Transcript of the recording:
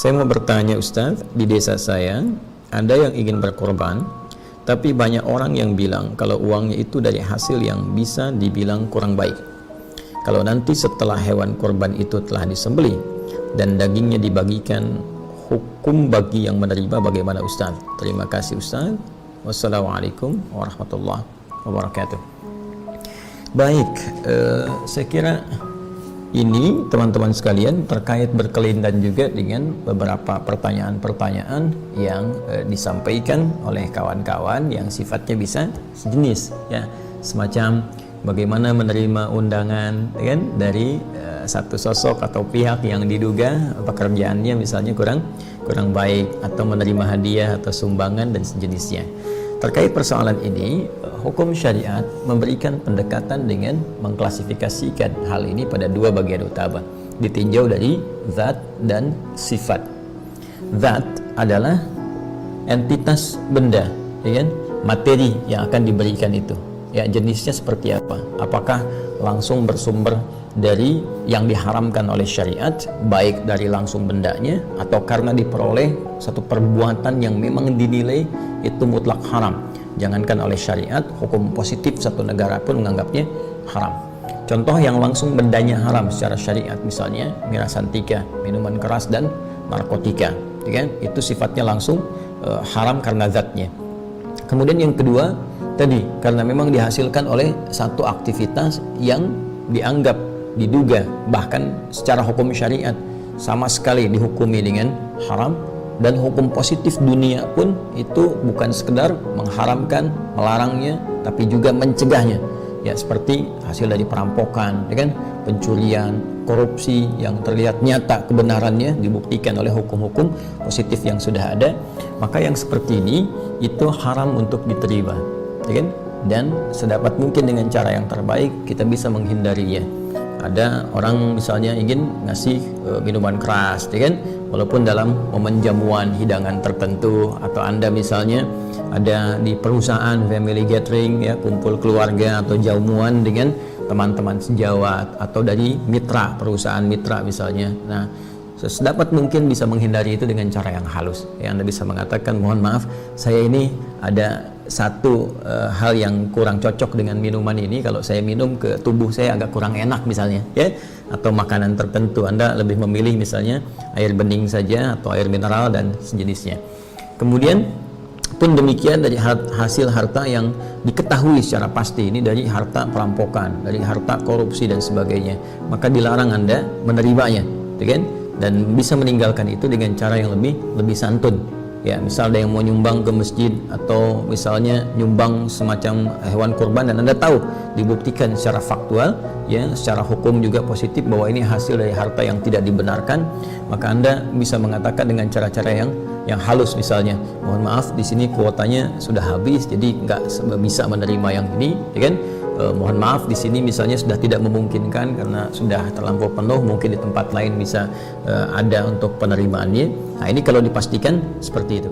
Saya mau bertanya Ustaz, di desa saya ada yang ingin berkorban, tapi banyak orang yang bilang kalau uangnya itu dari hasil yang bisa dibilang kurang baik. Kalau nanti setelah hewan korban itu telah disembelih dan dagingnya dibagikan, hukum bagi yang menerima bagaimana Ustaz? Terima kasih Ustaz. Wassalamualaikum warahmatullahi wabarakatuh. Baik, saya kira ini teman-teman sekalian terkait berkelindan juga dengan beberapa pertanyaan-pertanyaan yang disampaikan oleh kawan-kawan yang sifatnya bisa sejenis, ya, semacam bagaimana menerima undangan, kan, dari satu sosok atau pihak yang diduga pekerjaannya misalnya kurang baik, atau menerima hadiah atau sumbangan dan sejenisnya. Terkait persoalan ini, hukum syariat memberikan pendekatan dengan mengklasifikasikan hal ini pada dua bagian utama, ditinjau dari zat dan sifat. Zat adalah entitas benda, ya kan? Materi yang akan diberikan itu, ya, jenisnya seperti apa, apakah langsung bersumber dari yang diharamkan oleh syariat, baik dari langsung bendanya atau karena diperoleh satu perbuatan yang memang dinilai itu mutlak haram. Jangankan oleh syariat, hukum positif satu negara pun menganggapnya haram. Contoh yang langsung bendanya haram secara syariat, misalnya miras antika, minuman keras dan narkotika, kan? Itu sifatnya langsung haram karena zatnya. Kemudian yang kedua tadi, karena memang dihasilkan oleh satu aktivitas yang dianggap, diduga, bahkan secara hukum syariat sama sekali dihukumi dengan haram. Dan hukum positif dunia pun itu bukan sekedar mengharamkan, melarangnya, tapi juga mencegahnya, ya, seperti hasil dari perampokan, ya kan, pencurian, korupsi yang terlihat nyata kebenarannya dibuktikan oleh hukum-hukum positif yang sudah ada. Maka yang seperti ini itu haram untuk diterima, ya kan? Dan sedapat mungkin dengan cara yang terbaik kita bisa menghindarinya. Ada orang misalnya ingin ngasih minuman keras, ya kan, walaupun dalam momen jamuan hidangan tertentu, atau Anda misalnya ada di perusahaan family gathering, ya, kumpul keluarga atau jamuan dengan teman-teman sejawat atau dari mitra, perusahaan mitra misalnya. Nah, sedapat mungkin bisa menghindari itu dengan cara yang halus, ya. Anda bisa mengatakan, mohon maaf, saya ini ada satu hal yang kurang cocok dengan minuman ini, kalau saya minum ke tubuh saya agak kurang enak misalnya, ya, atau makanan tertentu Anda lebih memilih misalnya air bening saja atau air mineral dan sejenisnya. Kemudian pun demikian dari hasil harta yang diketahui secara pasti ini dari harta perampokan, dari harta korupsi dan sebagainya, maka dilarang Anda menerimanya, kan? Dan bisa meninggalkan itu dengan cara yang lebih santun. Ya, misal ada yang mau nyumbang ke masjid atau misalnya nyumbang semacam hewan kurban dan Anda tahu dibuktikan secara faktual, ya, secara hukum juga positif bahwa ini hasil dari harta yang tidak dibenarkan, maka Anda bisa mengatakan dengan cara-cara yang halus, misalnya, mohon maaf, di sini kuotanya sudah habis, jadi nggak bisa menerima yang ini, ya kan? Mohon maaf, di sini misalnya sudah tidak memungkinkan karena sudah terlampau penuh, mungkin di tempat lain bisa ada untuk penerimaannya. Nah, ini kalau dipastikan seperti itu.